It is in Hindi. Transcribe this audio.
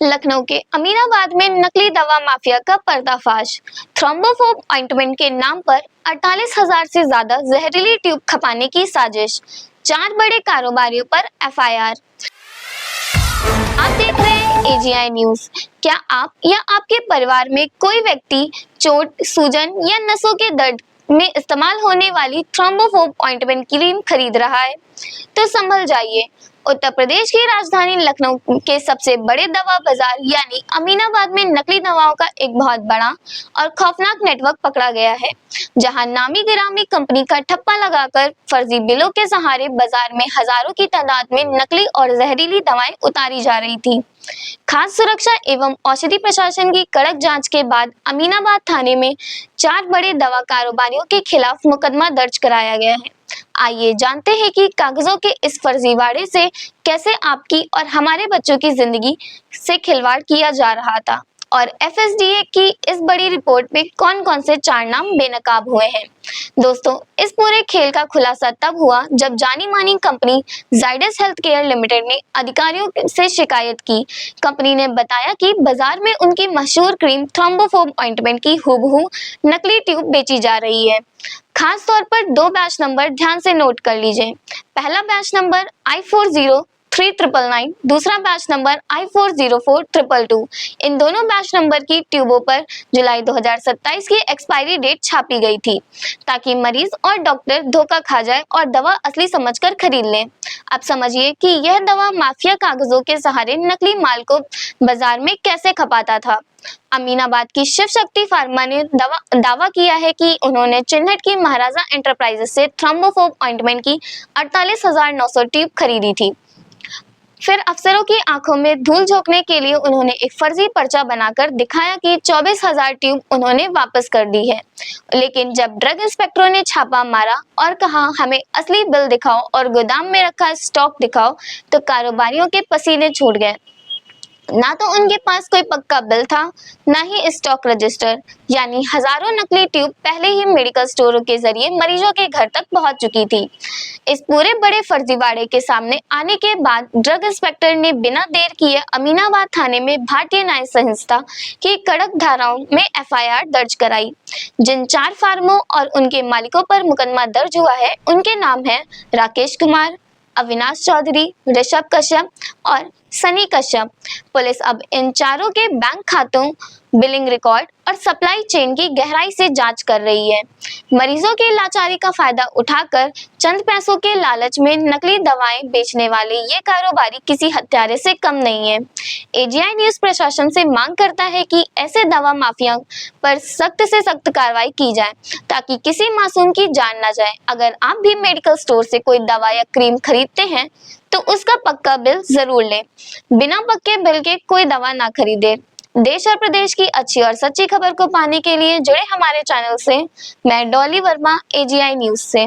लखनऊ के अमीनाबाद में नकली दवा माफिया का पर्दाफाश। थ्रोम्बोफोब ऑइंटमेंट के नाम पर 48,000 से ज्यादा जहरीली ट्यूब खपाने की साजिश। 4 बड़े कारोबारियों पर एफआईआर। आप देख रहे हैं एजीआई न्यूज। क्या आप या आपके परिवार में कोई व्यक्ति चोट, सूजन या नसों के दर्द में इस्तेमाल होने वाली थ्रोम्बोफोब ऑइंटमेंट क्रीम खरीद रहा है? तो संभल जाइए। उत्तर प्रदेश की राजधानी लखनऊ के सबसे बड़े दवा बाजार यानी अमीनाबाद में नकली दवाओं का एक बहुत बड़ा और खौफनाक नेटवर्क पकड़ा गया है, जहां नामी गिरामी कंपनी का ठप्पा लगाकर फर्जी बिलों के सहारे बाजार में हजारों की तादाद में नकली और जहरीली दवाएं उतारी जा रही थी। खास सुरक्षा एवं औषधि प्रशासन की कड़क जांच के बाद अमीनाबाद थाने में 4 बड़े दवा कारोबारियों के खिलाफ मुकदमा दर्ज कराया गया है। आइए जानते हैं कि कागजों के इस फर्जीवाड़े से कैसे आपकी और हमारे बच्चों की जिंदगी से खिलवाड़ किया जा रहा था और एफएसडीए की इस बड़ी रिपोर्ट में कौन-कौन से 4 नाम बेनकाब हुए हैं। दोस्तों, इस पूरे खेल का खुलासा तब हुआ जब जानी मानी company Zydus health care limited ने अधिकारियों से शिकायत की। कंपनी ने बताया कि बाजार में उनकी मशहूर क्रीम थ्रोम्बोफोब ऑइंटमेंट की हूबहू नकली ट्यूब बेची जा रही है। खास तौर पर 2 बैच नंबर ध्यान से नोट कर लीजिए। पहला बैच नंबर I403999, दूसरा बैच नंबर I404222। इन दोनों बैच नंबर की ट्यूबों पर जुलाई 2027 की एक्सपायरी डेट छापी गई थी, ताकि मरीज और डॉक्टर धोखा खा जाए और दवा असली समझकर खरीद लें। अब समझिए कि यह दवा माफिया कागजों के सहारे नकली माल को बाजार में कैसे खपाता था। अमीनाबाद की शिव शक्ति फार्मा ने दावा किया है कि उन्होंने चिन्हट की महाराजा एंटरप्राइजेस से थ्रोम्बोफोब ऑइंटमेंट की 48,900 ट्यूब खरीदी थी। फिर अफसरों की आंखों में धूल झोंकने के लिए उन्होंने एक फर्जी पर्चा बनाकर दिखाया कि 24,000 ट्यूब उन्होंने वापस कर दी है। लेकिन जब ड्रग इंस्पेक्टरों ने छापा मारा और कहा हमें असली बिल दिखाओ और गोदाम में रखा स्टॉक दिखाओ, तो कारोबारियों के पसीने छूट गए। ना तो उनके पास कोई पक्का बिल था, ना ही स्टॉक रजिस्टर, यानी हजारों नकली ट्यूब पहले ही मेडिकल स्टोरों के जरिए मरीजों के घर तक पहुंच चुकी थी। इस पूरे बड़े फर्जीवाड़े के सामने आने के बाद ड्रग इंस्पेक्टर ने बिना देर किए अमीनाबाद थाने में भारतीय न्याय संहिता की कड़क धाराओं में एफआईआर दर्ज कराई। जिन 4 फार्मों और उनके मालिकों पर मुकदमा दर्ज हुआ है, उनके नाम है राकेश कुमार, अविनाश चौधरी, ऋषभ कश्यप और सनी कश्यप। पुलिस अब इन चारों के बैंक खातों, बिलिंग रिकॉर्ड और सप्लाई चेन की गहराई से जांच कर रही है। मरीजों की लाचारी का फायदा उठाकर चंद पैसों के लालच में नकली दवाएं बेचने वाले ये कारोबारी किसी हत्यारे से कम नहीं है। एजीआई न्यूज प्रशासन से मांग करता है कि ऐसे दवा माफिया पर सख्त से सख्त कार्रवाई की जाए, ताकि किसी मासूम की जान न जाए। अगर आप भी मेडिकल स्टोर से कोई दवा या क्रीम खरीदते हैं तो उसका पक्का बिल जरूर लें। बिना पक्के बिल के कोई दवा ना खरीदे। देश और प्रदेश की अच्छी और सच्ची खबर को पाने के लिए जुड़े हमारे चैनल से। मैं डॉली वर्मा, एजीआई न्यूज से।